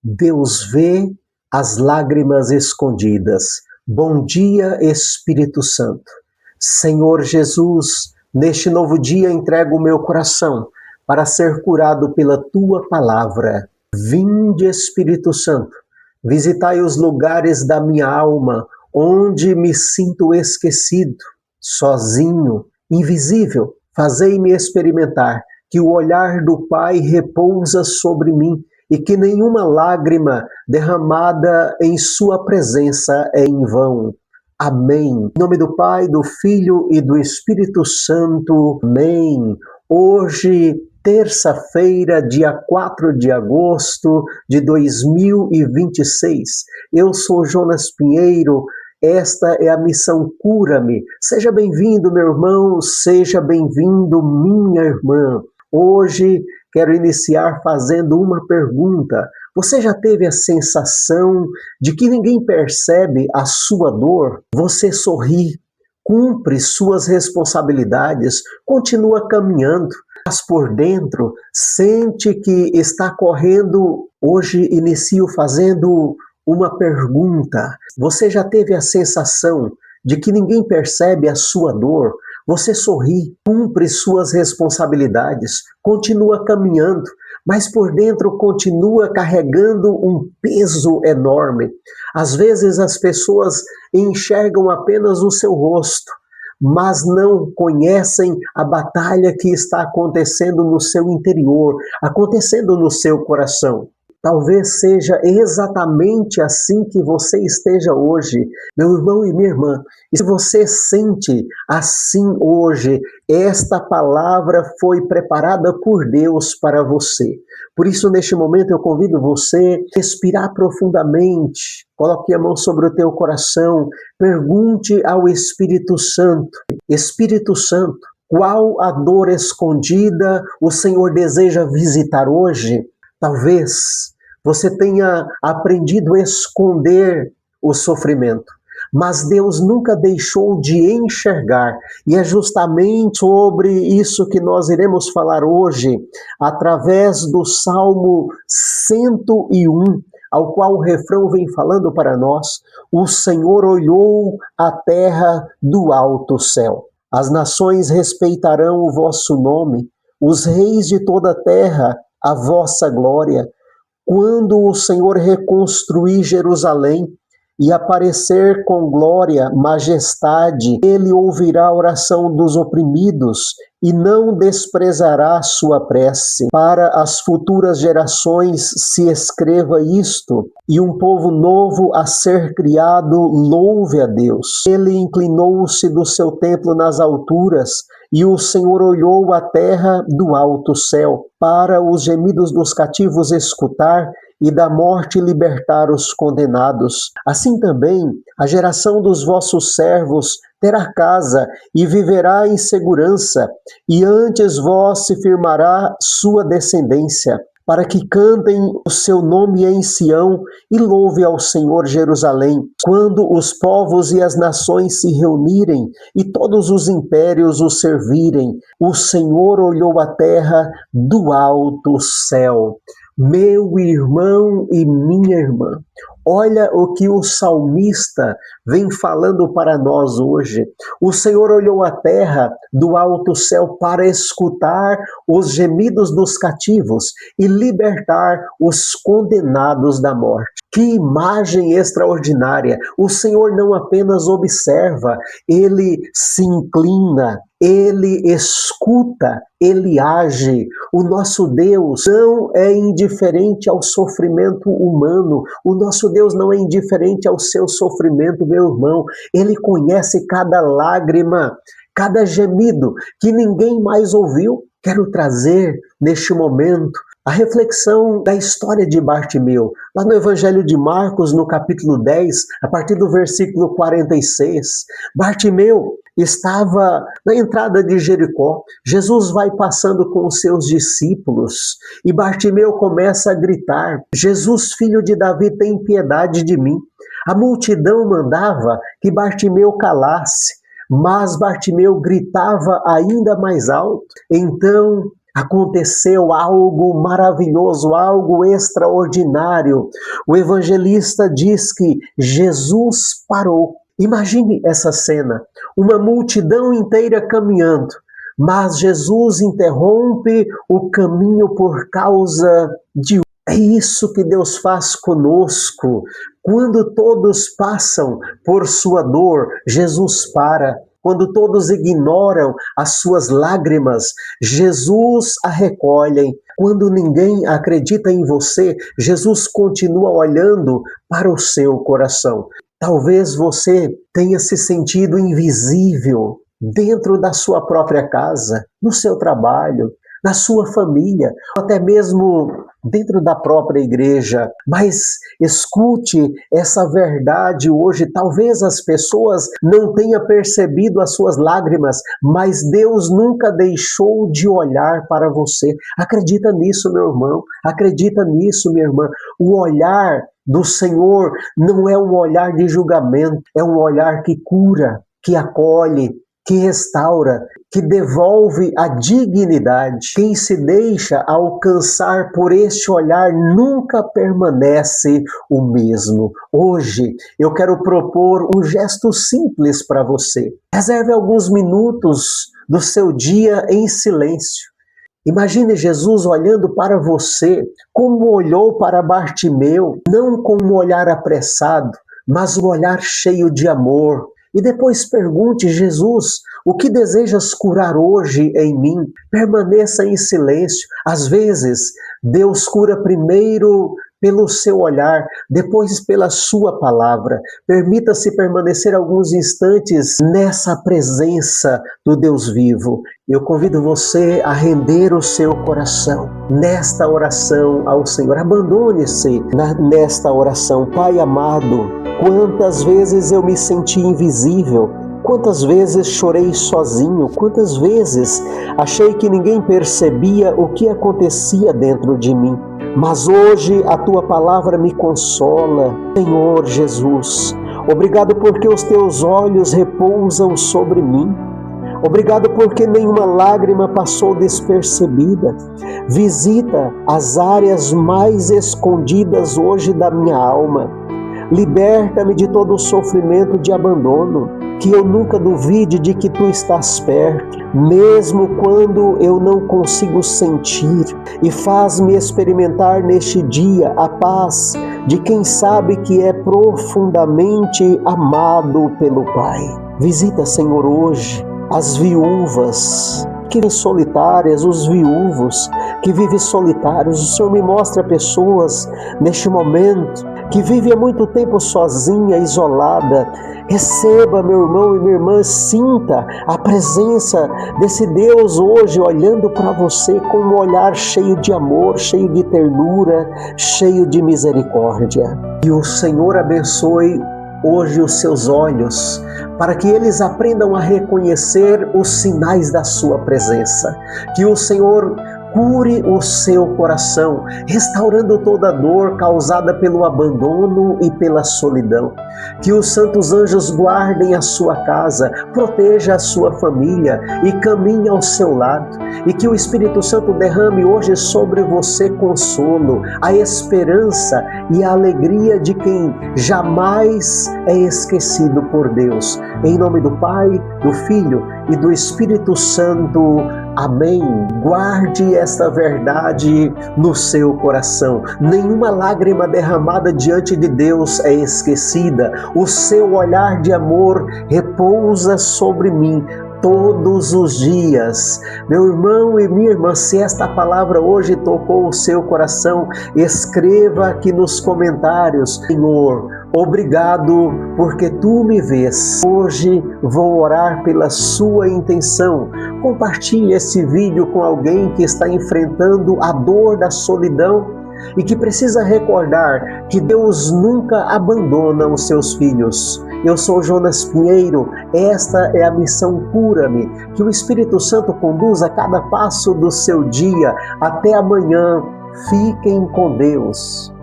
Deus vê as lágrimas escondidas. Bom dia, Espírito Santo. Senhor Jesus, neste novo dia entrego o meu coração para ser curado pela tua palavra. Vinde, Espírito Santo, visitai os lugares da minha alma onde me sinto esquecido, sozinho, invisível. Fazei-me experimentar que o olhar do Pai repousa sobre mim e que nenhuma lágrima derramada em sua presença é em vão. Amém. Em nome do Pai, do Filho e do Espírito Santo. Amém. Hoje, terça-feira, dia 4 de agosto de 2026. Eu sou Jonas Pinheiro. Esta é a missão Cura-me. Seja bem-vindo, meu irmão, seja bem-vindo, minha irmã. Hoje quero iniciar fazendo uma pergunta. Você já teve a sensação de que ninguém percebe a sua dor? Você sorri, cumpre suas responsabilidades, continua caminhando, mas por dentro sente que está correndo. Hoje inicio fazendo uma pergunta. Você já teve a sensação de que ninguém percebe a sua dor? Você sorri, cumpre suas responsabilidades, continua caminhando, mas por dentro continua carregando um peso enorme. Às vezes as pessoas enxergam apenas o seu rosto, mas não conhecem a batalha que está acontecendo no seu interior, acontecendo no seu coração. Talvez seja exatamente assim que você esteja hoje, meu irmão e minha irmã. E se você sente assim hoje, esta palavra foi preparada por Deus para você. Por isso, neste momento, eu convido você a respirar profundamente. Coloque a mão sobre o teu coração. Pergunte ao Espírito Santo. Espírito Santo, qual a dor escondida o Senhor deseja visitar hoje? Talvez você tenha aprendido a esconder o sofrimento, mas Deus nunca deixou de enxergar. E é justamente sobre isso que nós iremos falar hoje, através do Salmo 101, ao qual o refrão vem falando para nós: o Senhor olhou a terra do alto céu. As nações respeitarão o vosso nome, os reis de toda a terra a vossa glória. Quando o Senhor reconstruir Jerusalém e aparecer com glória, majestade, ele ouvirá a oração dos oprimidos e não desprezará sua prece. Para as futuras gerações se escreva isto, e um povo novo a ser criado louve a Deus. Ele inclinou-se do seu templo nas alturas, e o Senhor olhou a terra do alto céu, para os gemidos dos cativos escutar e da morte libertar os condenados. Assim também, a geração dos vossos servos terá casa e viverá em segurança, e antes vós se firmará sua descendência, para que cantem o seu nome em Sião e louve ao Senhor Jerusalém. Quando os povos e as nações se reunirem e todos os impérios o servirem, o Senhor olhou a terra do alto céu. Meu irmão e minha irmã, olha o que o salmista vem falando para nós hoje. O Senhor olhou a terra do alto céu para escutar os gemidos dos cativos e libertar os condenados da morte. Que imagem extraordinária! O Senhor não apenas observa, ele se inclina, ele escuta, ele age. O nosso Deus não é indiferente ao sofrimento humano. O nosso Deus não é indiferente ao seu sofrimento, meu irmão. Ele conhece cada lágrima, cada gemido que ninguém mais ouviu. Quero trazer neste momento a reflexão da história de Bartimeu, lá no Evangelho de Marcos, no capítulo 10, a partir do versículo 46. Bartimeu estava na entrada de Jericó. Jesus vai passando com os seus discípulos e Bartimeu começa a gritar: Jesus, filho de Davi, tem piedade de mim. A multidão mandava que Bartimeu calasse, mas Bartimeu gritava ainda mais alto. Então Aconteceu algo maravilhoso, algo extraordinário. O evangelista diz que Jesus parou. Imagine essa cena, uma multidão inteira caminhando, mas Jesus interrompe o caminho por causa de... É isso que Deus faz conosco. Quando todos passam por sua dor, Jesus para. Quando todos ignoram as suas lágrimas, Jesus a recolhe. Quando ninguém acredita em você, Jesus continua olhando para o seu coração. Talvez você tenha se sentido invisível dentro da sua própria casa, no seu trabalho, na sua família, até mesmo dentro da própria igreja. Mas escute essa verdade hoje. Talvez as pessoas não tenham percebido as suas lágrimas, mas Deus nunca deixou de olhar para você. Acredita nisso, meu irmão. Acredita nisso, minha irmã. O olhar do Senhor não é um olhar de julgamento, é um olhar que cura, que acolhe, que restaura, que devolve a dignidade. Quem se deixa alcançar por este olhar nunca permanece o mesmo. Hoje eu quero propor um gesto simples para você. Reserve alguns minutos do seu dia em silêncio. Imagine Jesus olhando para você como olhou para Bartimeu, não com um olhar apressado, mas um olhar cheio de amor. E depois pergunte: Jesus, o que desejas curar hoje em mim? Permaneça em silêncio. Às vezes, Deus cura primeiro pelo seu olhar, depois pela sua palavra. Permita-se permanecer alguns instantes nessa presença do Deus vivo. Eu convido você a render o seu coração nesta oração ao Senhor. Abandone-se nesta oração. Pai amado, quantas vezes eu me senti invisível, quantas vezes chorei sozinho, quantas vezes achei que ninguém percebia o que acontecia dentro de mim. Mas hoje a Tua palavra me consola, Senhor Jesus. Obrigado porque os Teus olhos repousam sobre mim. Obrigado porque nenhuma lágrima passou despercebida. Visita as áreas mais escondidas hoje da minha alma. Liberta-me de todo o sofrimento de abandono, que eu nunca duvide de que Tu estás perto, mesmo quando eu não consigo sentir, e faz-me experimentar neste dia a paz de quem sabe que é profundamente amado pelo Pai. Visita, Senhor, hoje as viúvas que vivem solitárias, os viúvos que vivem solitários. O Senhor me mostra pessoas neste momento que vivem há muito tempo sozinha, isolada. Receba, meu irmão e minha irmã, sinta a presença desse Deus hoje olhando para você com um olhar cheio de amor, cheio de ternura, cheio de misericórdia. E o Senhor abençoe hoje os seus olhos, para que eles aprendam a reconhecer os sinais da sua presença. Que o Senhor cure o seu coração, restaurando toda a dor causada pelo abandono e pela solidão. Que os santos anjos guardem a sua casa, proteja a sua família e caminhe ao seu lado. E que o Espírito Santo derrame hoje sobre você consolo, a esperança e a alegria de quem jamais é esquecido por Deus. Em nome do Pai, do Filho e do Espírito Santo. Amém. Guarde esta verdade no seu coração. Nenhuma lágrima derramada diante de Deus é esquecida. O seu olhar de amor repousa sobre mim todos os dias. Meu irmão e minha irmã, se esta palavra hoje tocou o seu coração, escreva aqui nos comentários: Senhor, obrigado porque Tu me vês. Hoje vou orar pela sua intenção. Compartilhe esse vídeo com alguém que está enfrentando a dor da solidão e que precisa recordar que Deus nunca abandona os seus filhos. Eu sou Jonas Pinheiro, esta é a missão Cura-me. Que o Espírito Santo conduza cada passo do seu dia. Até amanhã. Fiquem com Deus.